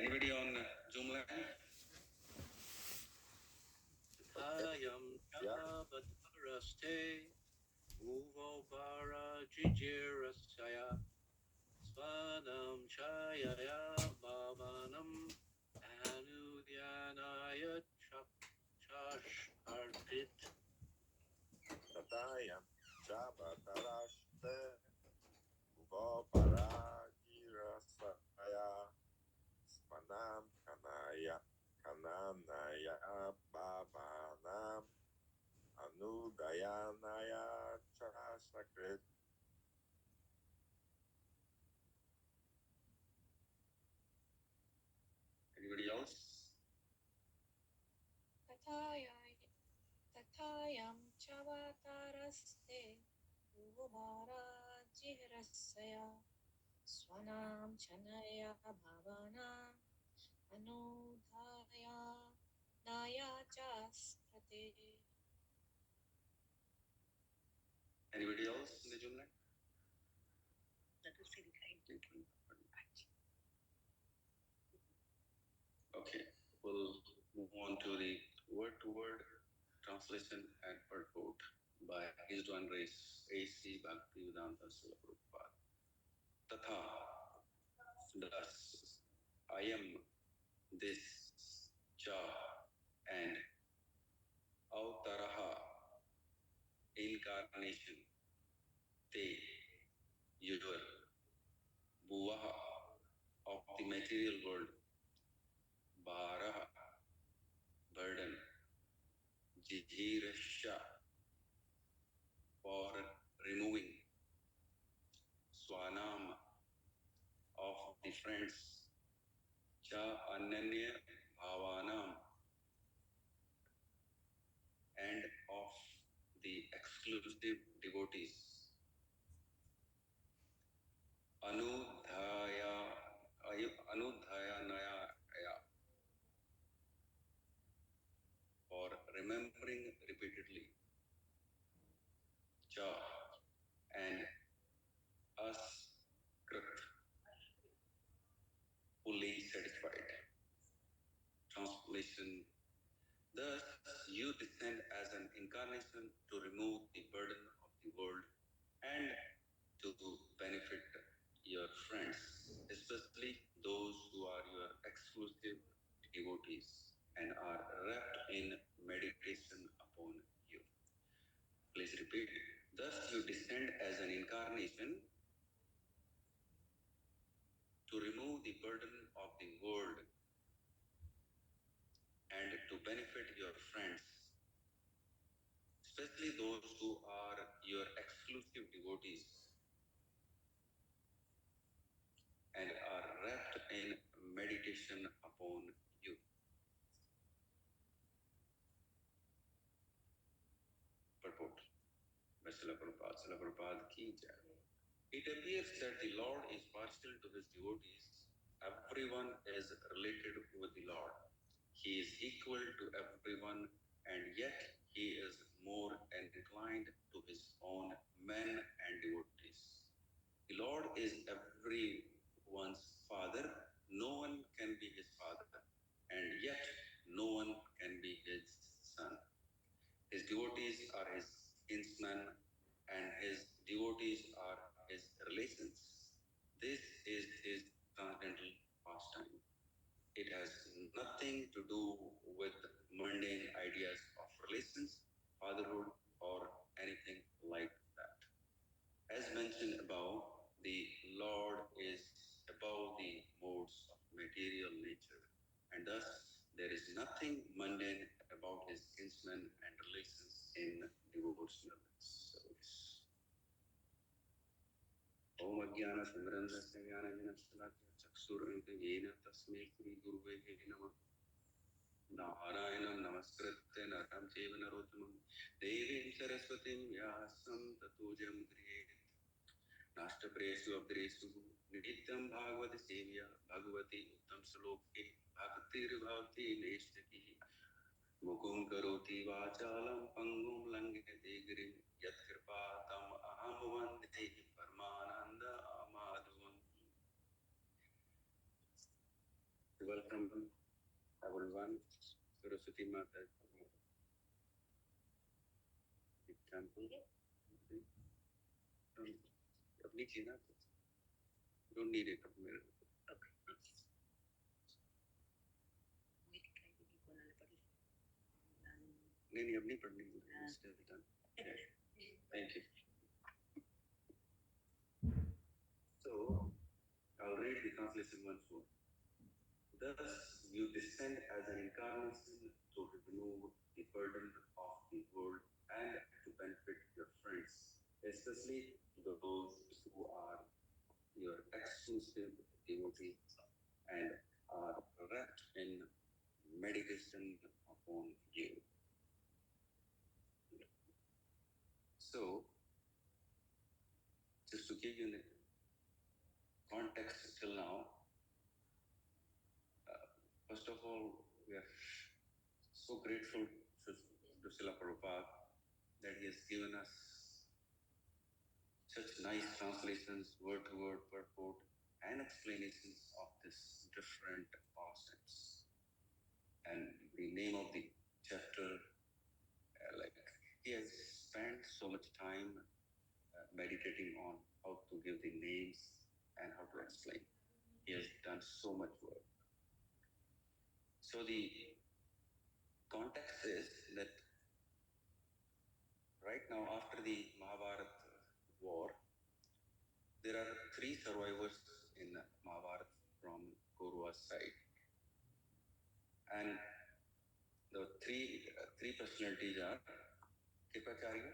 Anybody on Zoom line? Hayam Chabadaraste Uvo Bara Jijirasaya Svanam Chayaya Bhavanam Anudyanaya Chashardit Tatayam Chabatarashte Uvaparagirasaya Smanam Kananaya Bhavanam Anudayanaya Chasakrit. Anybody else? Tathayam chavataraste uvara jihrasya swanam chanaya bhavanam anudhaya naya jasprate. Anybody else in the Zoom line? Okay, we'll move on to the word-to-word translation and purport by His Divine Grace A.C. Bhaktivedanta Srila Prabhupada. Tatha, thus, I am this, cha, and avtaraha, incarnation, te, your, bhuvaha, of the material world, bharaha, burden, jijirasya, for removing, swanam, of the friends, cha ananya bhavanam, and of the exclusive devotees, anudhaya anudhayanaya, for remembering repeatedly, cha, and us krit, fully satisfied. Translation: thus you descend as an incarnation to remove the burden of the world and to benefit your friends, especially those who are your exclusive devotees and are wrapped in meditation upon you. Please repeat. Thus you descend as an incarnation to remove the burden of the world and to benefit your friends, especially those who are your exclusive devotees and are wrapped in meditation upon you. Purport by Srila Prabhupada. Srila Prabhupada ki jai. It appears that the Lord is partial to his devotees. Everyone is related with the Lord. He is equal to everyone, and yet he is more inclined to his own men and devotees. The Lord is everyone's father. No one can be his father, and yet no one can be his son. His devotees are his kinsmen, and his devotees are his relations. This is his transcendental pastime. It has nothing to do with mundane ideas of relations, fatherhood, or anything like that. As mentioned above, the Lord is above the modes of material nature, and thus there is nothing mundane about his kinsmen and relations in devotional service. Om Ajnana Timirandhasya Jnanajnana Shalakya Chakshurunmilitam Yena Tasmai Shri Gurave Namah. Narayanam Namaskritya Naram Chaiva Narottamam Devim Saraswatim Vyasam Tato Jayamudriyet. Nashtapresu Abdresu Nityam Bhagavati Sevya Bhagavati Uttam Shloke Bhaktir Bhavati Neshtaki Mukum Karoti Vachalam Pangum Langete Girim Yat Kripa Tam Aham Vande Paramananda Madhavam. from everyone. Saraswati Mata example. अपनी चीना don't need it. नहीं अब नहीं पढ़नी Thank you. So I'll read the translation once more. Thus you descend as an incarnation to remove the burden of the world and to benefit your friends, especially those who are your exclusive devotees and are wrapped in meditation upon you. So, just to give you the context till now, first of all, we are so grateful to Srila Prabhupada that he has given us such nice translations, word to word purport, and explanations of this different concepts. And the name of the chapter, like he has spent so much time meditating on how to give the names and how to explain. He has done so much work. So the context is that right now, after the Mahabharata war, there are 3 survivors in Mahabharata from Kaurav's side. And the three personalities are Kripacharya.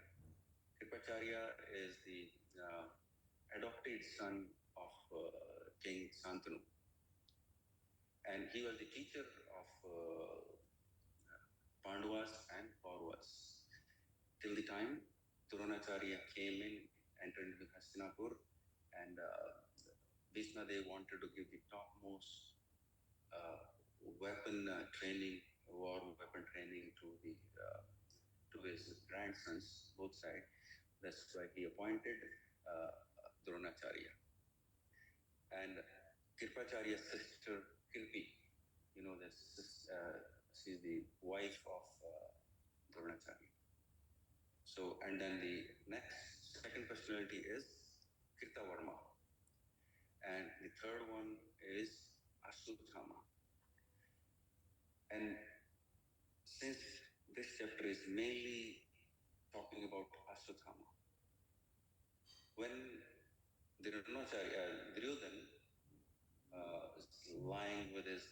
Kripacharya is the adopted son of King Santanu. And he was the teacher of Pandavas and Kauravas. Till the time Dronacharya came in, entered into Hastinapur, and Bhishma they wanted to give the topmost weapon training, war weapon training to his grandsons, both sides. That's why he appointed Dronacharya. And Kripacharya's sister Kirpi, she's the wife of Dronacharya. So, and then the second personality is Kritavarma. And the third one is Ashwatthama. And since this chapter is mainly talking about Ashwatthama, when Duryodhan is lying with his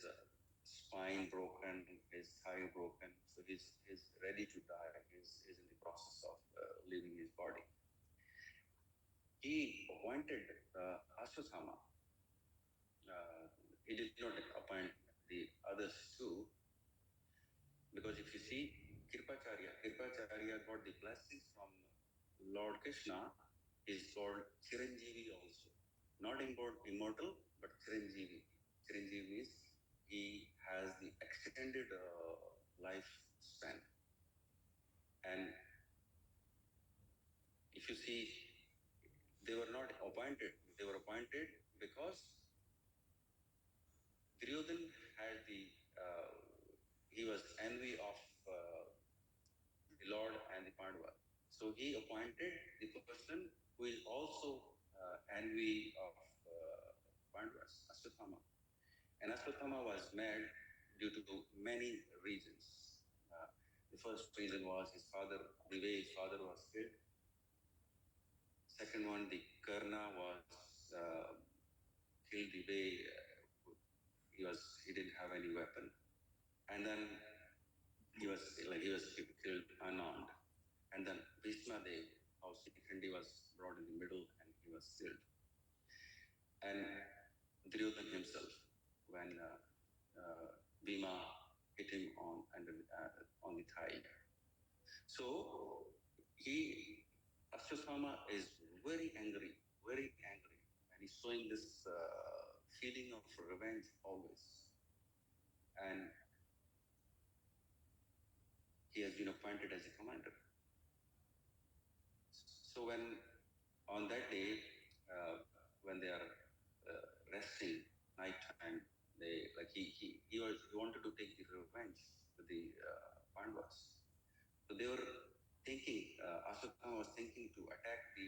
spine broken, his thigh broken, so he's ready to die, he's in the process of leaving his body. He appointed Ashwatthama. He did not appoint the others too, because if you see Kripacharya got the blessings from Lord Krishna. Is called Chiranjeevi also. Not immortal, but Chiranjeevi. Chiranjeevi means he has the extended lifespan. And if you see, they were not appointed. They were appointed because Duryodhan had he was envy of the Lord and the Pandava. So he appointed the person who is also envy of Pandavas, Ashwatthama. And Ashwatthama was mad due to many reasons. The first reason was the way his father was killed. Second one, the Karna was killed the way he didn't have any weapon. And then he was killed unarmed. And then Bhishma Dev, how Shikhandi was brought in the middle and he was killed. And Duryodhan himself, when Bhima hit him on the thigh. So Ashwatthama is very angry, and he's showing this feeling of revenge always. And he has been appointed as a commander. So when on that day, when they are resting night time, he they were thinking, Ashwatthama was thinking to attack the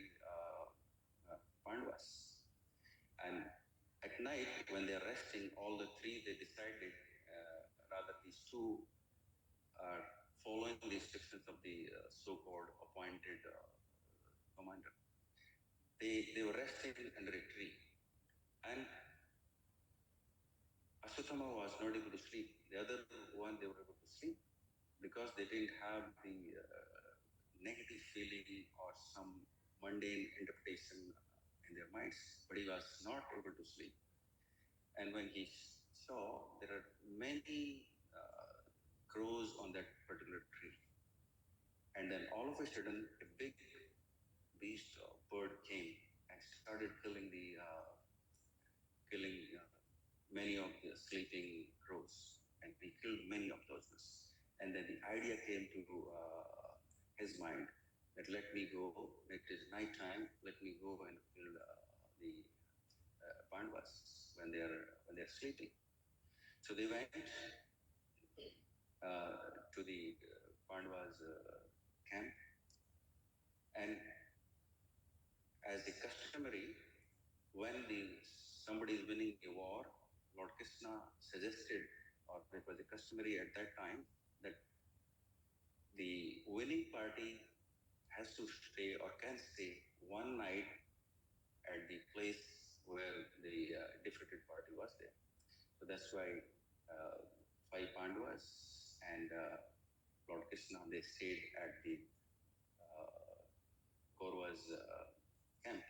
Pandavas. And at night, when they're resting, all the three, they decided, rather these two are following the instructions of the so-called appointed commander. They were resting under a tree. And Ashwatthama was not able to sleep. The other one, they were able to sleep because they didn't have the negative feeling or some mundane interpretation in their minds, but he was not able to sleep. And when he saw there are many crows on that particular tree, and then all of a sudden a big beast or bird came and started killing many of the sleeping crows, and he killed many of those. And then the idea came to his mind that let me go, it is night time, let me go and kill the Pandavas when they're sleeping. So they went to the Pandavas camp, and as the customary, when somebody is winning a war, Lord Krishna suggested, or it was a customary at that time, that the winning party has to stay or can stay one night at the place where the defeated party was there. So that's why five Pandavas and Lord Krishna, they stayed at the Kauravas camp.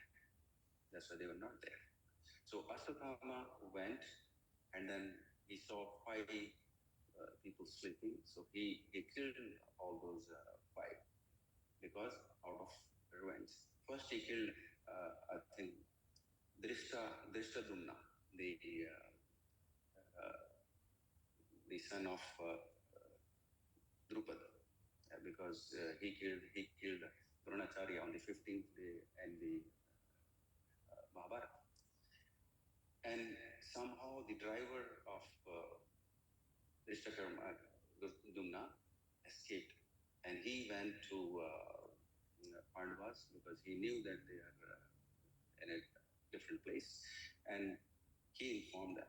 That's why they were not there. So Ashwatthama went, and then he saw five people sleeping. So he killed all those five because out of revenge. First he killed, I think, Drishtadumna, the son of Drupad, because he killed Dronacharya on the 15th day and the Mahabharata. And somehow the driver of Drishtadumna escaped, and he went to Pandavas because he knew that they are in a different place, and he informed them.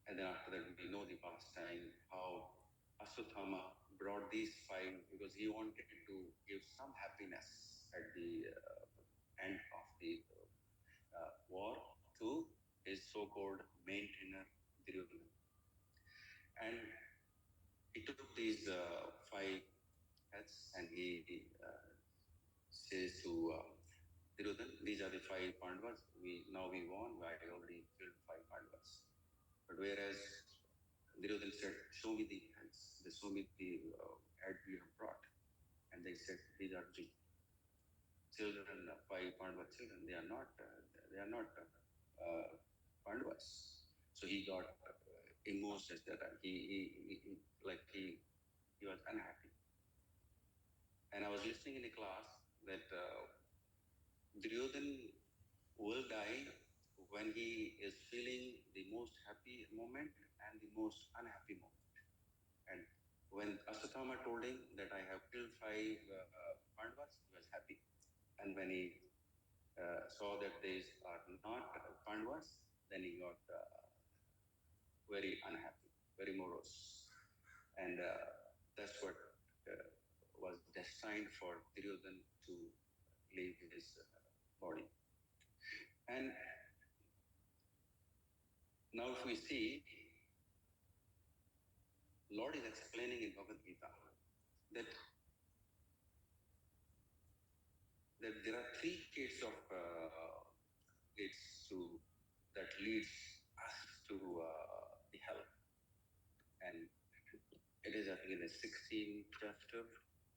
And then after that, we know the pastime, how Ashwatthama brought these five because he wanted to give some happiness at the end of the war to his so-called maintainer Duryodhana. And he took these five heads and he says to Duryodhana, these are the five Pandavas. Now we won. I already killed five Pandavas. But whereas Duryodhana said, show me the heads. They show me the head we have brought. And they said, these are the children, five Pandava children. They are not Pandavas. So he got emotions that he was unhappy. And I was listening in a class that Duryodhana will die when he is feeling the most happy moment and the most unhappy moment. And when Ashwatthama told him that I have killed five Pandavas, he was happy. And when he saw that these are not Pandavas, then he got very unhappy, very morose. And that's what was destined for Duryodhana to leave his body. And now if we see, Lord is explaining in Bhagavad Gita that there are three gates that leads us to the hell. And it is, I think, in the 16th chapter,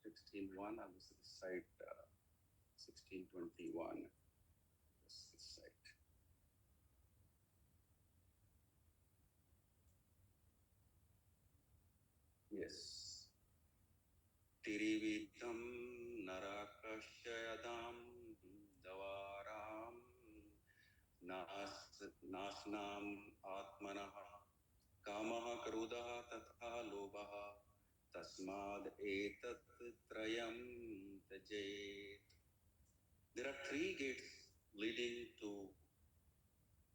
16:1, I was recite 16:21. Let's recite. Yes. Tirivitam narakashyadam davaram nasnam atmanah kamaha karudah tatha lobaha Tasmad etat trayam tajet. There are three gates leading to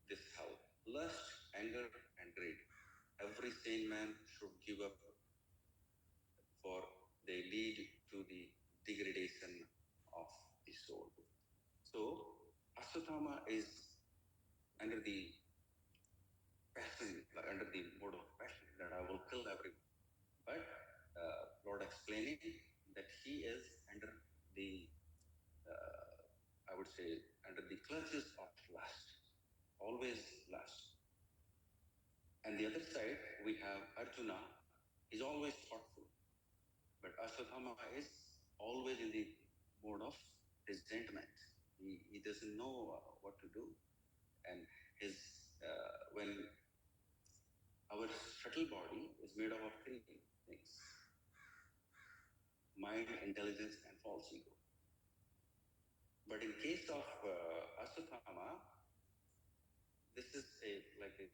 this house: lust, anger, and greed. Every sane man should give up, for they lead to the degradation of the soul. So, Aswatthama is under the passion, under the mode of passion that I will kill everyone. But Lord explaining that he is under the, I would say, under the clutches of lust, always lust. And the other side, we have Arjuna, is always thoughtful. But Ashwatthama is always in the mode of resentment. He doesn't know what to do. And his when our subtle body is made up of three things: mind, intelligence, and false ego. But in case of Ashwatthama, this is like a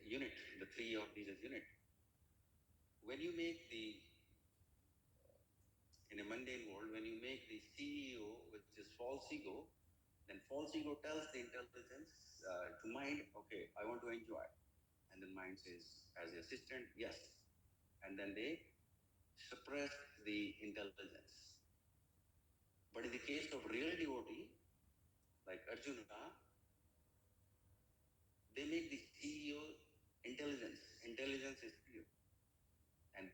unit. The three of these is unit. When you make the in a mundane world, when you make the CEO, which is false ego, then false ego tells the intelligence to mind, okay, I want to enjoy. And then mind says, as the assistant, yes. And then they suppress the intelligence. But in the case of real devotee, like Arjuna, they make the CEO intelligence. Intelligence is pure. And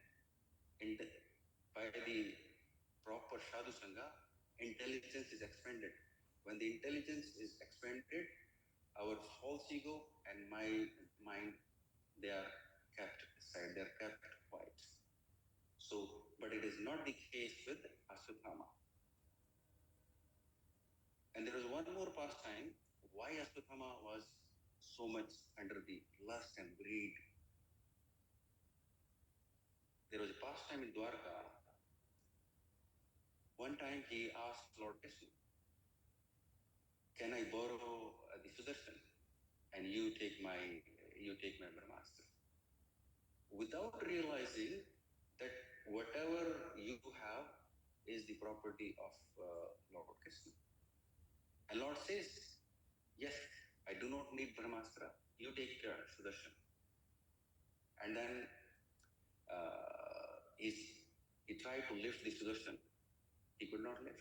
by the proper sadhu sangha, intelligence is expanded. When the intelligence is expanded, our false ego and my mind, they are kept aside, they are kept quiet. So, but it is not the case with Ashwatthama. And there is one more pastime why Ashwatthama was so much under the lust and greed. There was a pastime in Dwarka. One time he asked Lord Krishna, can I borrow the Sudarshan and you take my Brahmastra? Without realizing that whatever you have is the property of Lord Krishna. And Lord says, yes, I do not need Brahmastra, you take Sudarshan. And then he tried to lift the Sudarshan, he could not lift.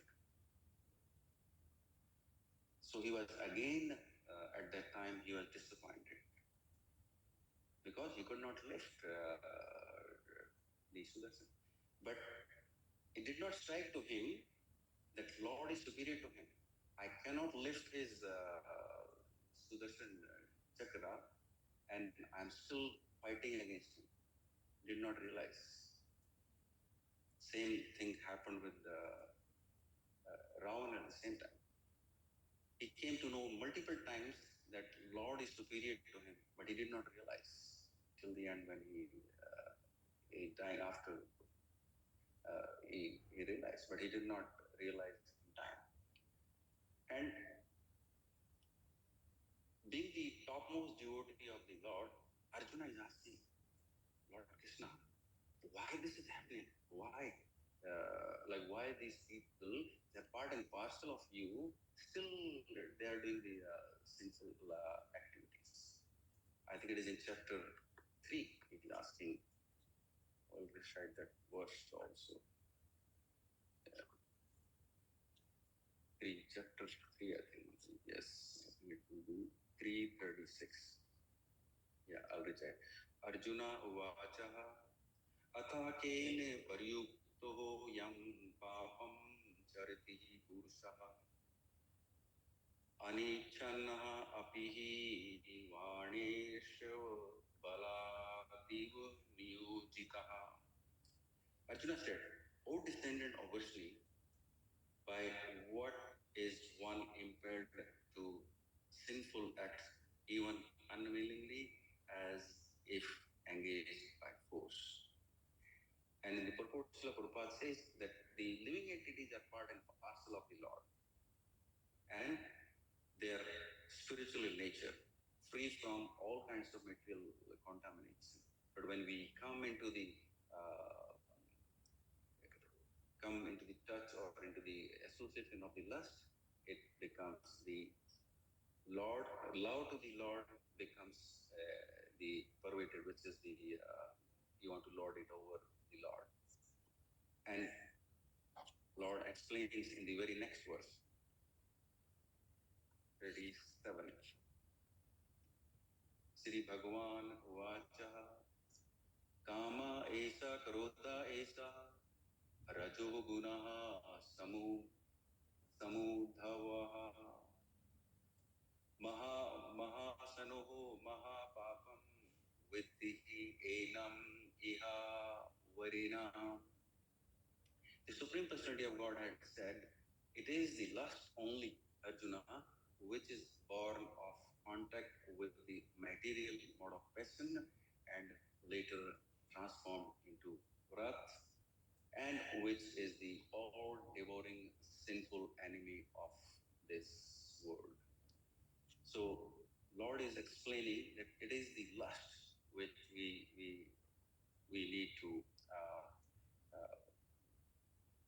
So he was again, at that time, he was disappointed because he could not lift the Sudarshan. But it did not strike to him that Lord is superior to him. I cannot lift his Sudarshan Chakra and I'm still fighting against him. Did not realize. Same thing happened with Ravana at the same time. He came to know multiple times that Lord is superior to him, but he did not realize till the end when he died after. He realized, but he did not realize in time. And being the topmost devotee of the Lord, Arjuna is asking, Lord Krishna, why this is happening? Why? Why these people, they're part and parcel of you, still they are doing the sinful activities. I think it is in chapter 3, it is asking. I'll recite that verse also. Chapter 3, I think. Yes, I think it will be 336. Yeah, I'll recite. Arjuna uvachaha athakene paryukto yam papam chariti purushaha anichanna apihi vanesha baladiv niyojitaha. Arjuna said, O descendant of Vishnu, by what is one impelled to sinful acts, even unwillingly, as if engaged by force? And in the purport, Srila Prabhupada says that the living entities are part and parcel of the Lord, and they are spiritual in nature, free from all kinds of material contamination. But when we come into the come into the touch or into the association of the lust, it becomes the Lord, love to the Lord becomes the perverted, which is the, you want to lord it over the Lord. And Lord explains in the very next verse, 37. Sri Bhagavan Vacha Kama Esa Krodha Esa Rajo Gunaha Samudhavaha Mahasanoho Mahapapam Viddihi Enam Iha Varina. The Supreme Personality of God had said, it is the lust only, Arjuna, which is born of contact with the material mode of passion and later transformed into wrath, and which is the all-devouring sinful enemy of this world. So Lord is explaining that it is the lust which we need to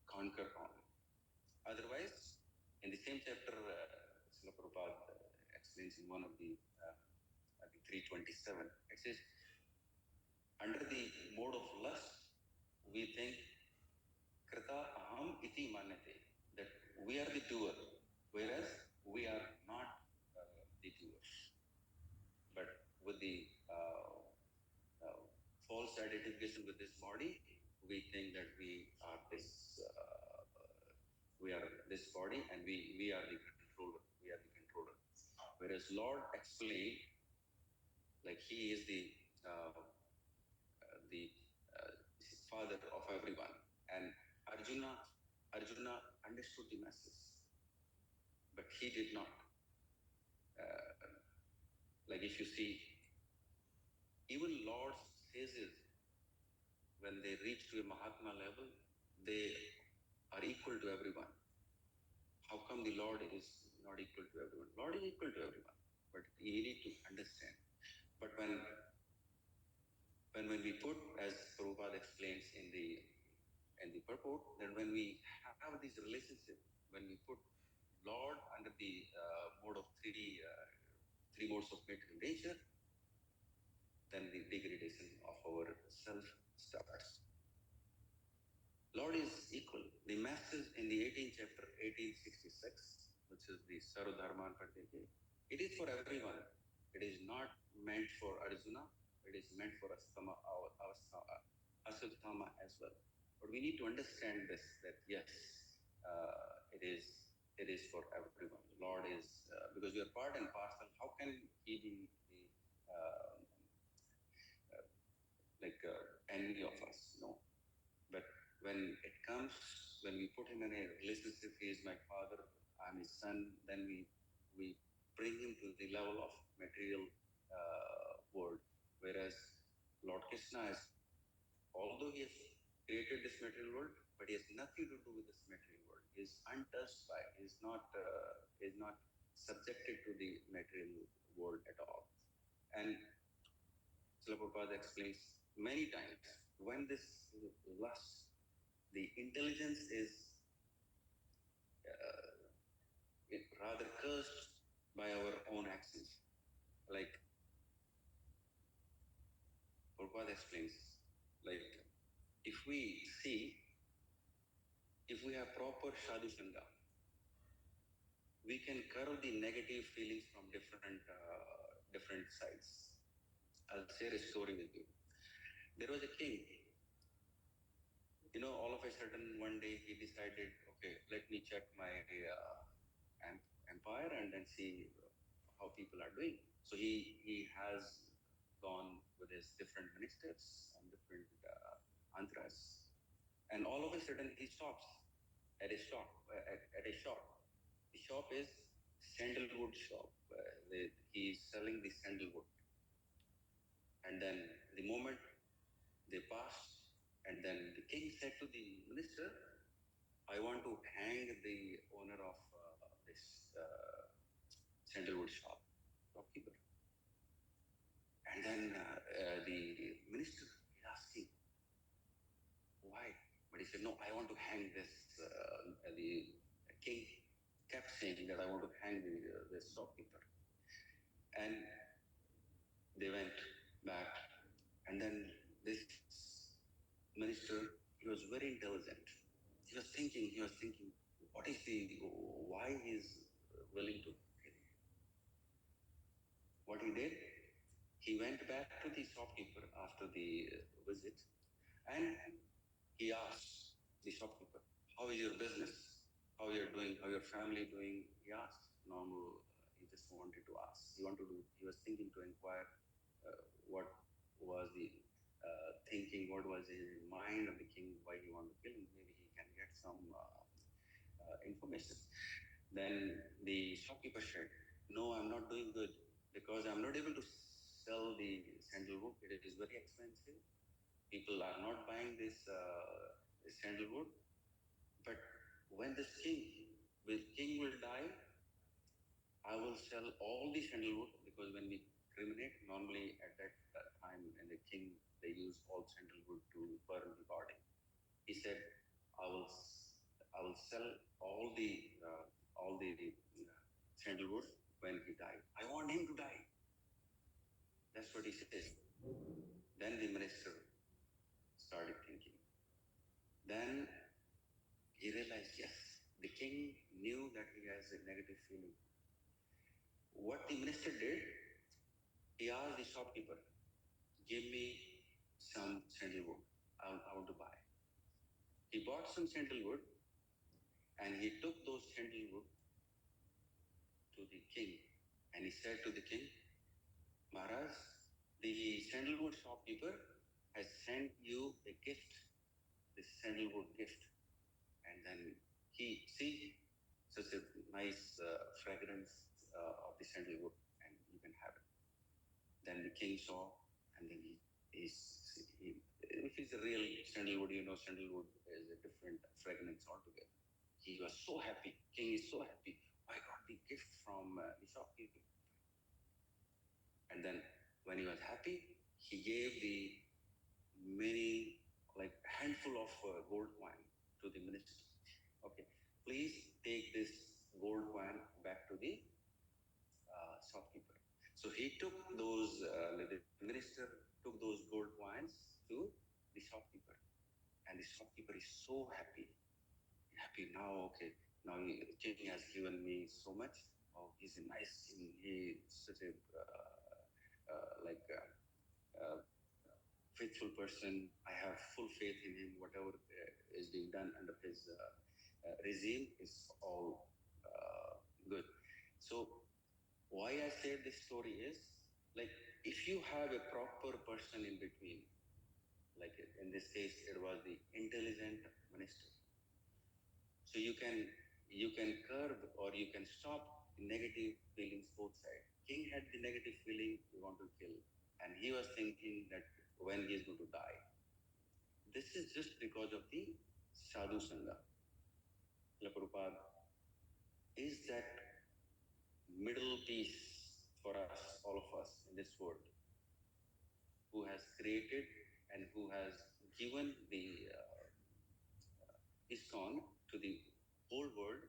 conquer on. Otherwise, in the same chapter, Srila Prabhupada explains in one of the, I think 327, it says, under the mode of lust, we think Krita aham iti manate, that we are the doer, whereas we are not the doers. But with the false identification with this body, we think that we are this body and we are the controller. We are the controller. Whereas Lord explained, like He is the father of everyone, and Arjuna understood the message, but he did not. Like if you see, even Lord's sages, when they reach to a Mahatma level, they are equal to everyone. How come the Lord is not equal to everyone? Lord is equal to everyone, but you need to understand. But when we put, as Prabhupada explains in the purport, that when we have this relationship, when we put Lord under the mode of three modes of material nature, then the degradation of our self starts. Lord is equal. The message in the 18th chapter, 1866, which is the Sarvadharman Prateke, it is for everyone. It is not meant for Arjuna. It is meant for Asthama as well. But we need to understand this, that yes, it is for everyone. Lord is, because we are part and parcel, how can He be the enemy of us? No. But when it comes, when we put Him in a relationship, He is my father, I'm His son, then we bring Him to the level of material world. Whereas Lord Krishna is, although He has created this material world, but He has nothing to do with this material world. He is untouched by, He is not subjected to the material world at all. And Srila Prabhupada explains many times, when this lust, the intelligence is rather cursed by our own actions. Like Prabhupada explains, like if we have proper sadhu sangha, we can curb the negative feelings from different sides. I'll share a story with you. There was a king. All of a sudden one day he decided, okay, let me check my empire and then see how people are doing. So he has gone with his different ministers and different antras, and all of a sudden he stops at a shop. The shop is sandalwood shop. He's selling the sandalwood, and then the moment they passed, and then the king said to the minister, I want to hang the owner of this sandalwood shopkeeper. And then the minister is asking, why? But he said, no, I want to hang this. The king kept saying that I want to hang the shopkeeper. And they went back. And then this minister, he was very intelligent. He was thinking, what is why he is willing to kill him? What he did, he went back to the shopkeeper after the visit, and he asked the shopkeeper, how is your business? How you're doing? How your family doing? He asked. Normal. He just wanted to ask. He was thinking to inquire what was the thinking, what was his mind of the king, why he wanted to kill him. Maybe he can get some information. Then the shopkeeper said, no, I'm not doing good because I'm not able to sell the sandalwood. It is very expensive. People are not buying this sandalwood. But when this king will die, I will sell all the sandalwood, because when we cremate, normally at that time, and the king, they use all sandalwood to burn the body. He said, I will sell all the sandalwood when he died. I want him to die. That's what he says. Then the minister started thinking. Then he realized, yes, the king knew that he has a negative feeling. What the minister did, he asked the shopkeeper, give me some sandalwood. I want to buy. He bought some sandalwood, and he took those sandalwood to the king, and he said to the king, Maharaj, the sandalwood shopkeeper has sent you a gift, this sandalwood gift. And then he see such a nice fragrance of the sandalwood, and you can have it. Then the king saw, and then if it's a real sandalwood, sandalwood is a different fragrance altogether. He was so happy. King is so happy. I got the gift from the shopkeeper. And then when he was happy, he gave the many, like handful of gold coin to the minister. Okay, please take this gold coin back to the shopkeeper. So he took those, the minister took those gold coins to the shopkeeper. And the shopkeeper is so happy. Happy now, okay, now the king has given me so much. Oh, he's a nice king. He's such a faithful person. I have full faith in him. Whatever is being done under his regime is all good. So why I said this story is, like, if you have a proper person in between, like in this case, it was the intelligent minister. So you can curb or you can stop negative feelings both sides. King had the negative feeling, he want to kill, and he was thinking that when he is going to die. This is just because of the sadhu sangha. Srila Prabhupada is that middle piece for us, all of us in this world, who has created and who has given the ISKCON to the whole world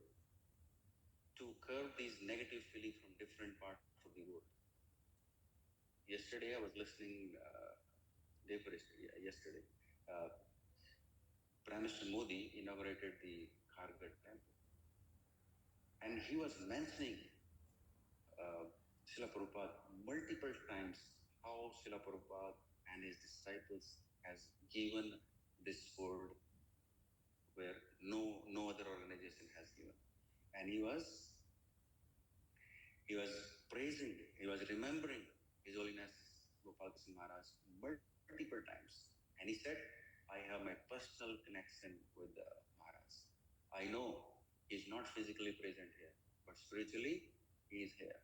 to curb these negative feelings from different parts of the world. Yesterday, I was listening, yesterday, Prime Minister Modi inaugurated the Kharghar temple. And he was mentioning Srila Prabhupada multiple times, how Srila Prabhupada and his disciples has given this world where no other organization has given. And he was praising, he was remembering His Holiness Gopal Krishna Maharaj multiple times. And he said, I have my personal connection with Maharaj. I know he is not physically present here, but spiritually he is here.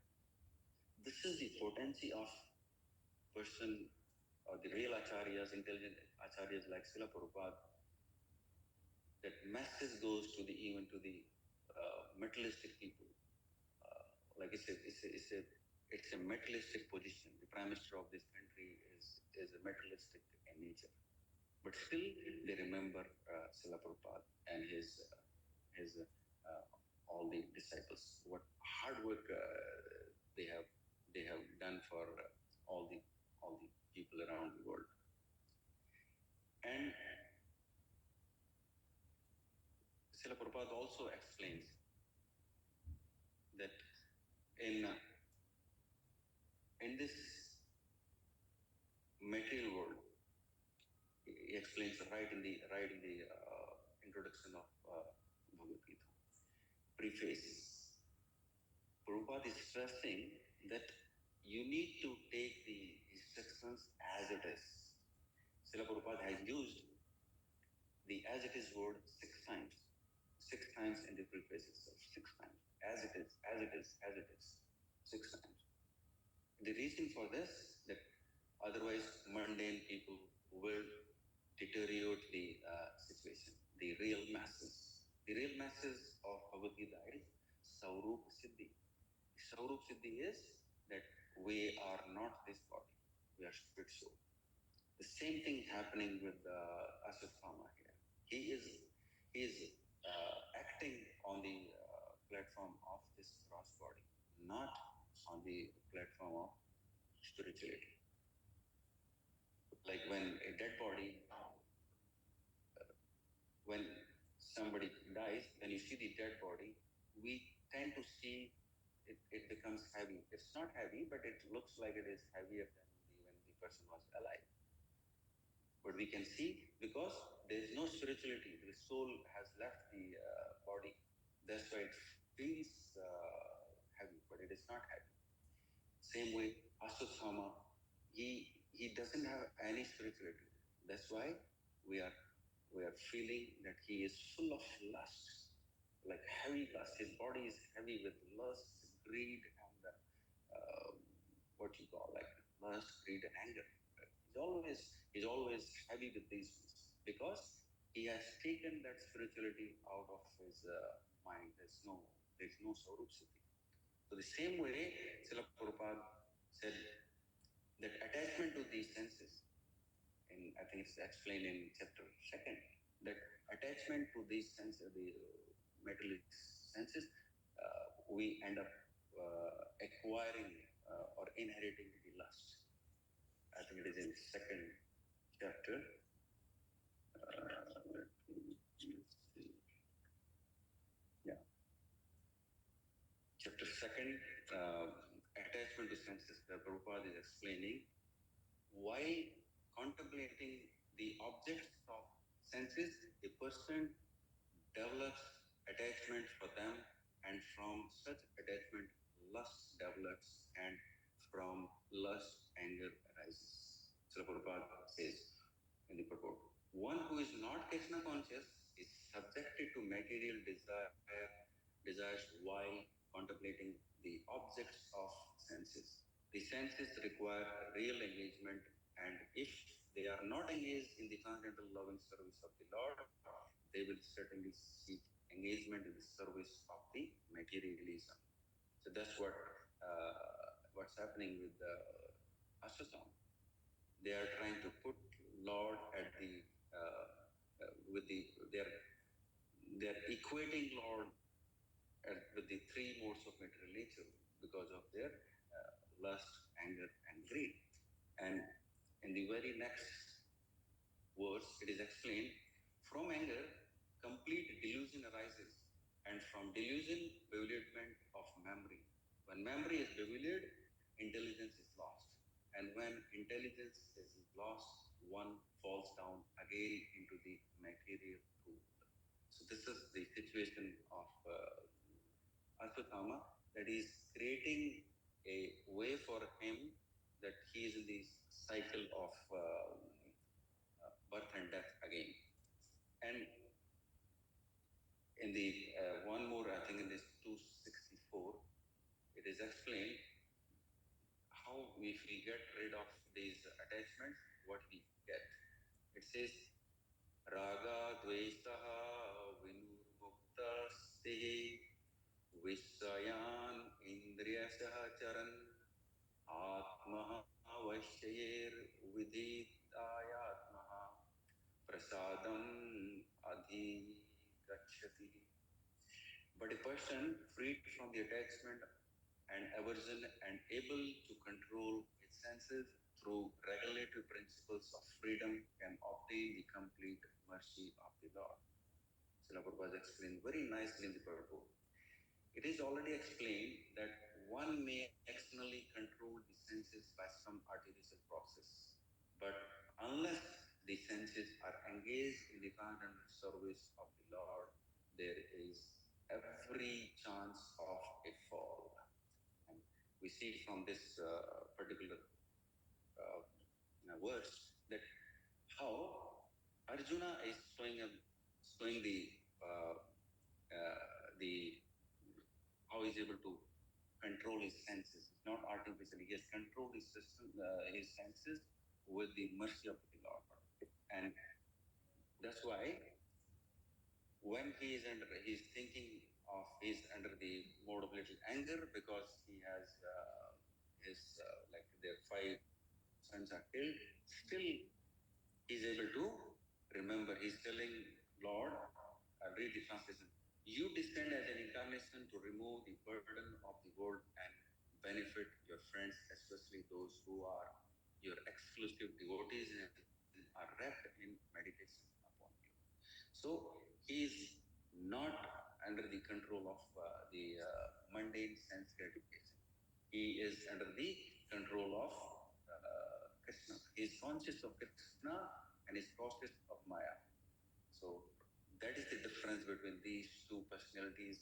This is the potency of person or the real acharyas, intelligent acharyas like Srila Prabhupada. That message goes to even to the materialistic people. Like it's a materialistic position. The Prime Minister of this country is a materialistic in nature. but still they remember Srila Prabhupada and his all the disciples. What hard work they have done for all the people around the world. And Srila Prabhupada also explains that in this material world, he explains right in the introduction of Bhagavad Gita preface. Prabhupada is stressing that you need to take the instructions as it is. Srila Prabhupada has used the as it is word six times in the preface itself, six times. As it is, as it is, as it is, six times. The reason for this, that otherwise mundane people will deteriorate the situation. The real masses of Bhagavad Gita is Saurup Siddhi. Saurup Siddhi is that we are not this body, we are spirit soul. The same thing happening with Ashwatthama here. He is acting on the platform of this cross body, not on the platform of spirituality. Like when a dead body, when somebody dies, when you see the dead body, we tend to see it becomes heavy. It's not heavy, but it looks like it is heavier than when the person was alive. But we can see because there is no spirituality, the soul has left the body. That's why it feels heavy, but it is not heavy. Same way, Ashwatthama, he doesn't have any spirituality. That's why we are feeling that he is full of lust, like heavy lust. His body is heavy with lust, greed, and what you call like lust, greed, and anger. He's always heavy with these things because he has taken that spirituality out of his mind. There's no Sarup Siddhi. So the same way, Srila Prabhupada said that attachment to these senses, and I think it's explained in chapter 2nd, that attachment to these senses, the materialistic senses, we end up acquiring or inheriting the lust. I think it is in second chapter. Yeah. Chapter 2nd, attachment to senses. The Prabhupada is explaining why contemplating the objects of senses, a person develops attachment for them, and from such attachment, lust develops, and from lust, anger arises. Srila Prabhupada says in the purport, one who is not Krishna conscious is subjected to material desires while contemplating the objects of senses. The senses require real engagement, and if they are not engaged in the transcendental loving service of the Lord, they will certainly seek engagement in the service of the materialism. So that's what's happening with the Ashwatthama. They are trying to put Lord at the with the they're equating Lord with the three modes of material nature because of their lust, anger, and greed. And in the very next verse, it is explained, from anger, complete delusion arises, and from delusion, bewilderment of memory. When memory is bewildered, intelligence is lost. And when intelligence is lost, one falls down again into the material pool. So this is the situation of Ashwatthama, that is creating a way for him that he is in the cycle of birth and death again. And in the one more, I think in this 264, it is explained how if we get rid of these attachments, what we get. It says, Raga Dveshaha Vinurmuktaste Vishayan Indriyashaha Charan Atmaha Vaishyer Viditayatmaha prasadam adhigachati. But a person freed from the attachment and aversion and able to control its senses through regulative principles of freedom can obtain the complete mercy of the Lord. Srila Prabhupada explained very nicely in the purport. It is already explained that one may externally control the senses by some artificial process, but unless the senses are engaged in the content service of the Lord, there is every chance of a fall. And we see from this particular verse that how Arjuna is showing the how he's able to control his senses, not artificially. He has controlled his senses with the mercy of the Lord, and that's why when he's thinking of he's under the mode of little anger because he has his like their 5 sons are killed. Still, he's able to remember. He's telling Lord, I'll read the translation. You descend as an incarnation to remove the burden of the world and benefit your friends, especially those who are your exclusive devotees and are wrapped in meditation upon you. So he is not under the control of the mundane sense gratification. He is under the control of Krishna. He is conscious of Krishna and is conscious of Maya. So that is the difference between these two personalities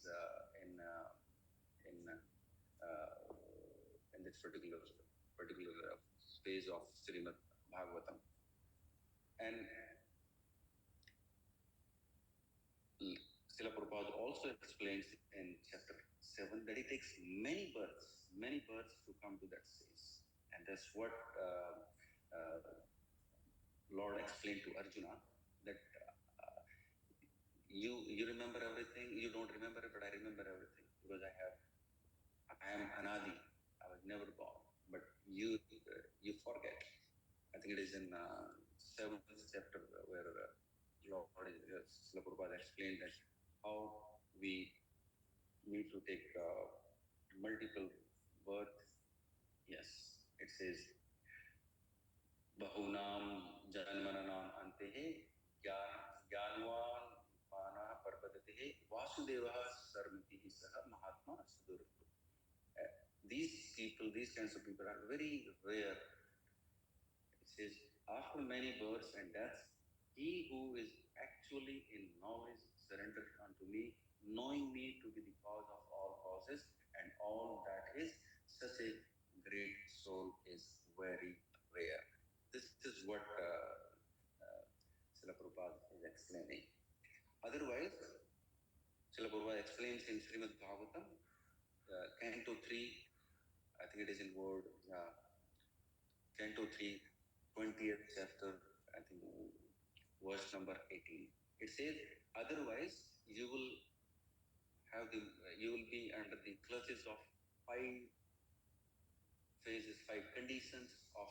in this particular phase of Srimad Bhagavatam. And Srila Prabhupada also explains in chapter 7 that it takes many births to come to that stage. And that's what Lord explained to Arjuna, that you remember everything, you don't remember it, but I remember everything because I am Anadi, I was never born, but you forget. I think it is in 7th chapter where Lord Srila Prabhupada explained that how we need to take multiple births. Yes, it says Bahunam Janmananam Antehe Gyanwan Mana Parpadate Vasudeva Sarmatihi Saha Mahatma Sudur. These kinds of people are very rare. It says, after many births and deaths, he who is actually in knowledge surrendered unto me, knowing me to be the cause of all causes and all that is, such a great soul is very rare. This is what Srila Prabhupada is explaining. Otherwise, Srila Prabhupada explains in Srimad Bhagavatam, Canto 3, I think it is in word, Canto 3, 20th chapter, I think verse number 18. It says, otherwise you will be under the clutches of 5 phases, 5 conditions of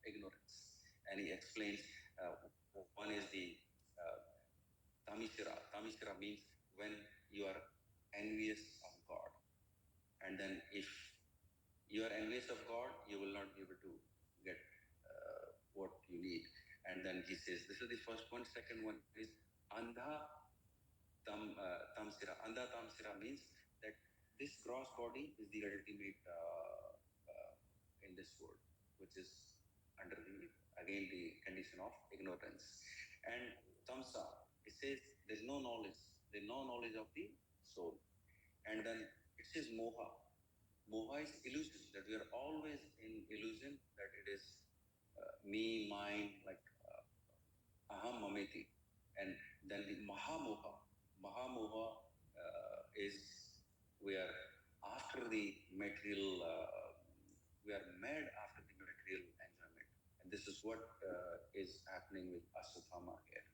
ignorance. And he explains, one is the Tamishira. Tamishira means when you are envious of God. And then if you are envious of God, you will not be able to get what you need. And then he says, this is the first one. Second one is Andha Tamsira. Andha Tamsira means that this gross body is the ultimate in this world, which is under the condition of ignorance. And Tamsa, it says there's no knowledge of the soul. And then it says Moha. Moha is illusion, that we are always in illusion, that it is me, mine, like aham mameti. And then the Mahamoha. Mahamoha is we are after the material, we are mad after the material enjoyment. And this is what is happening with Aswathama here.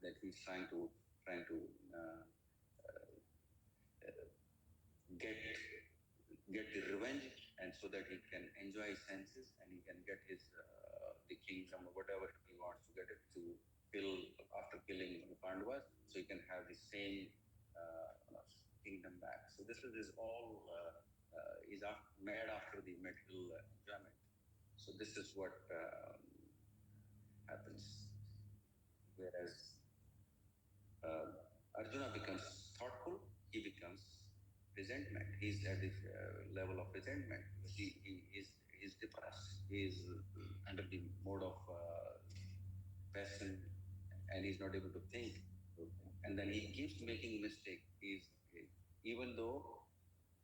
That he's trying to get the revenge, and so that he can enjoy his senses and he can get his the kingdom or whatever he wants to get it to after killing the Pandavas, so you can have the same kingdom back. So this is all made after the material enjoyment. So this is what happens. Whereas Arjuna becomes thoughtful, he becomes resentment. He's at the level of resentment. He's depressed. He's under the mode of passion, and he's not able to think. And then he keeps making mistake. Even though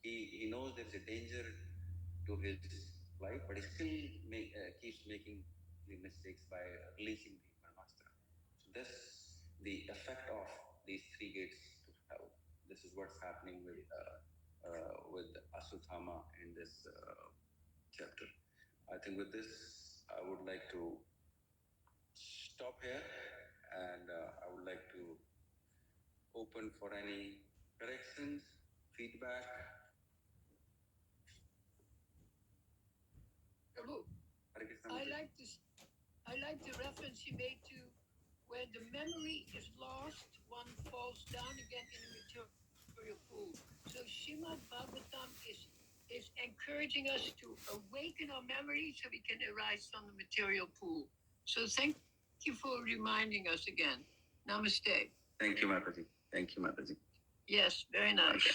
he knows there's a danger to his life, but he still keeps making the mistakes by releasing the Brahmastra. So this the effect of these three gates to hell. This is what's happening with Aswathama in this chapter. I think with this, I would like to stop here, and I would like to open for any corrections, feedback. Prabhu, I like the reference he made to when the memory is lost, one falls down again in the material pool. So Srimad Bhagavatam is encouraging us to awaken our memory so we can arise from the material pool. So thank you for reminding us again. Namaste. Thank you, Mataji. Thank you, Mataji. Yes, very nice.